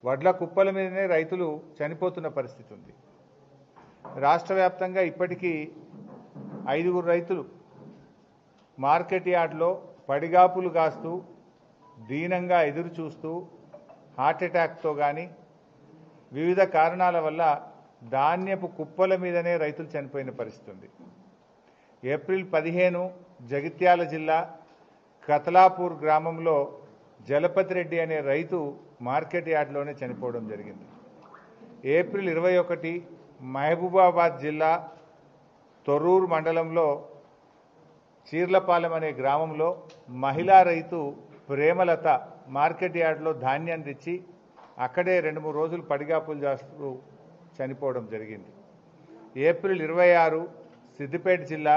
వడ్ల కుప్పల మీదనే రైతులు చనిపోతున్న పరిస్థితి ఉంది. రాష్ట్ర వ్యాప్తంగా ఇప్పటికీ 5 రైతులు మార్కెట్ యార్డ్లో పడిగాపులు కాస్తూ దీనంగా ఎదురు చూస్తూ హార్ట్అటాక్తో కానీ వివిధ కారణాల వల్ల ధాన్యపు కుప్పల మీదనే రైతులు చనిపోయిన పరిస్థితి ఉంది. ఏప్రిల్ 15 జగిత్యాల జిల్లా కతలాపూర్ గ్రామంలో జలపతి రెడ్డి అనే రైతు మార్కెట్ యార్డ్లోనే చనిపోవడం జరిగింది. ఏప్రిల్ 21 మహబూబాబాద్ జిల్లా తొర్రూరు మండలంలో చీర్లపాలెం అనే గ్రామంలో మహిళా రైతు ప్రేమలత మార్కెట్ యార్డ్లో ధాన్యం తెచ్చి అక్కడే 2-3 రోజులు పడిగాపులు చేస్తూ చనిపోవడం జరిగింది. ఏప్రిల్ 26 సిద్దిపేట జిల్లా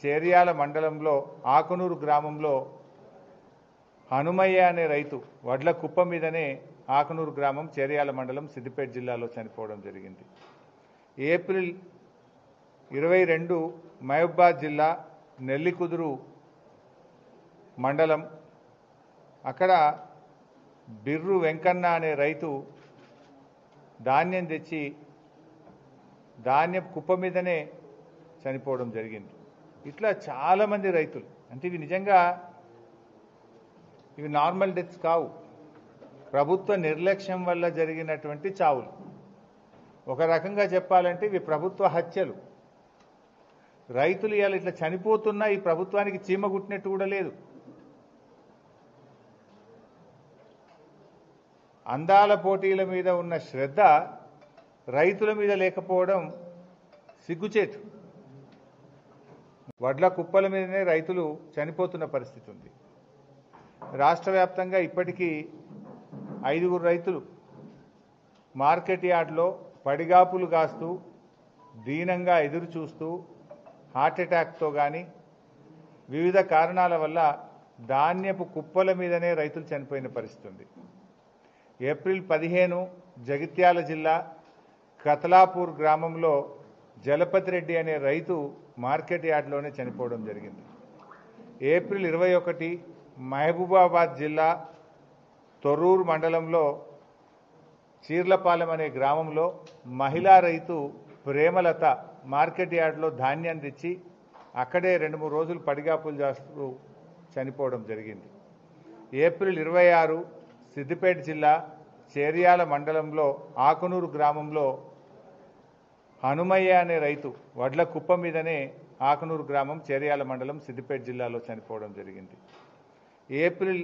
చేర్యాల మండలంలో ఆకునూరు గ్రామంలో హనుమయ్య అనే రైతు వడ్ల కుప్ప మీదనే ఆకునూరు గ్రామం చేర్యాల మండలం సిద్దిపేట జిల్లాలో చనిపోవడం జరిగింది. ఏప్రిల్ 22 మహబూబాబాద్ జిల్లా నెల్లికుదురు మండలం అక్కడ బిర్రు వెంకన్న అనే రైతు ధాన్యం తెచ్చి ధాన్యం కుప్ప మీదనే చనిపోవడం జరిగింది. ఇట్లా చాలామంది రైతులు, అంటే ఇవి నిజంగా ఇవి నార్మల్ డెత్స్ కావు, ప్రభుత్వ నిర్లక్ష్యం వల్ల జరిగినటువంటి చావులు. ఒక రకంగా చెప్పాలంటే ఇవి ప్రభుత్వ హత్యలు. రైతులు ఇవాళ ఇట్లా చనిపోతున్నా ఈ ప్రభుత్వానికి చీమ గుట్టినట్టు కూడా లేదు. అందాల పోటీల మీద ఉన్న శ్రద్ధ రైతుల మీద లేకపోవడం సిగ్గుచేటు. వడ్ల కుప్పల మీదనే రైతులు చనిపోతున్న పరిస్థితి ఉంది. రాష్ట్ర వ్యాప్తంగా ఇప్పటికీ 5 రైతులు మార్కెట్ యార్డ్లో పడిగాపులు కాస్తూ దీనంగా ఎదురు చూస్తూ హార్ట్అటాక్తో కానీ వివిధ కారణాల వల్ల ధాన్యపు కుప్పల మీదనే రైతులు చనిపోయిన పరిస్థితి ఉంది. ఏప్రిల్ 15 జగిత్యాల జిల్లా కతలాపూర్ గ్రామంలో జలపతి రెడ్డి అనే రైతు మార్కెట్ యార్డ్లోనే చనిపోవడం జరిగింది. ఏప్రిల్ 21 మహబూబాబాద్ జిల్లా తొర్రూరు మండలంలో చీర్లపాలెం అనే గ్రామంలో మహిళా రైతు ప్రేమలత మార్కెట్ యార్డ్లో ధాన్యం తెచ్చి అక్కడే 2-3 రోజులు పడిగాపులు చేస్తూ చనిపోవడం జరిగింది. ఏప్రిల్ 26 సిద్దిపేట జిల్లా చేర్యాల మండలంలో ఆకునూరు గ్రామంలో హనుమయ్య అనే రైతు వడ్ల కుప్ప మీదనే ఆకునూరు గ్రామం చేర్యాల మండలం సిద్దిపేట జిల్లాలో చనిపోవడం జరిగింది. ఏప్రిల్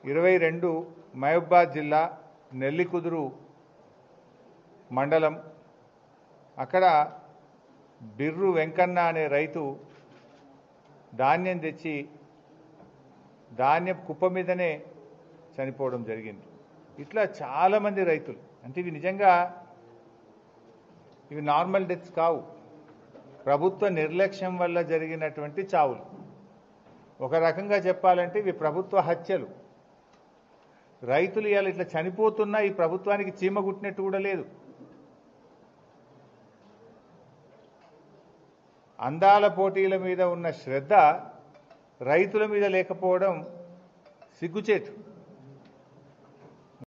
22 మహబూబాబాద్ జిల్లా నెల్లికుదురు మండలం అక్కడ బిర్రు వెంకన్న అనే రైతు ధాన్యం తెచ్చి ధాన్యం కుప్ప మీదనే చనిపోవడం జరిగింది. ఇట్లా చాలామంది రైతులు, అంటే ఇవి నిజంగా ఇవి నార్మల్ డెత్స్ కావు, ప్రభుత్వ నిర్లక్ష్యం వల్ల జరిగినటువంటి చావులు. ఒక రకంగా చెప్పాలంటే ఇవి ప్రభుత్వ హత్యలు. రైతులు ఇవాళ ఇట్లా చనిపోతున్నా ఈ ప్రభుత్వానికి చీమ గుట్టినట్టు కూడా లేదు. అందాల పోటీల మీద ఉన్న శ్రద్ధ రైతుల మీద లేకపోవడం సిగ్గుచేటు.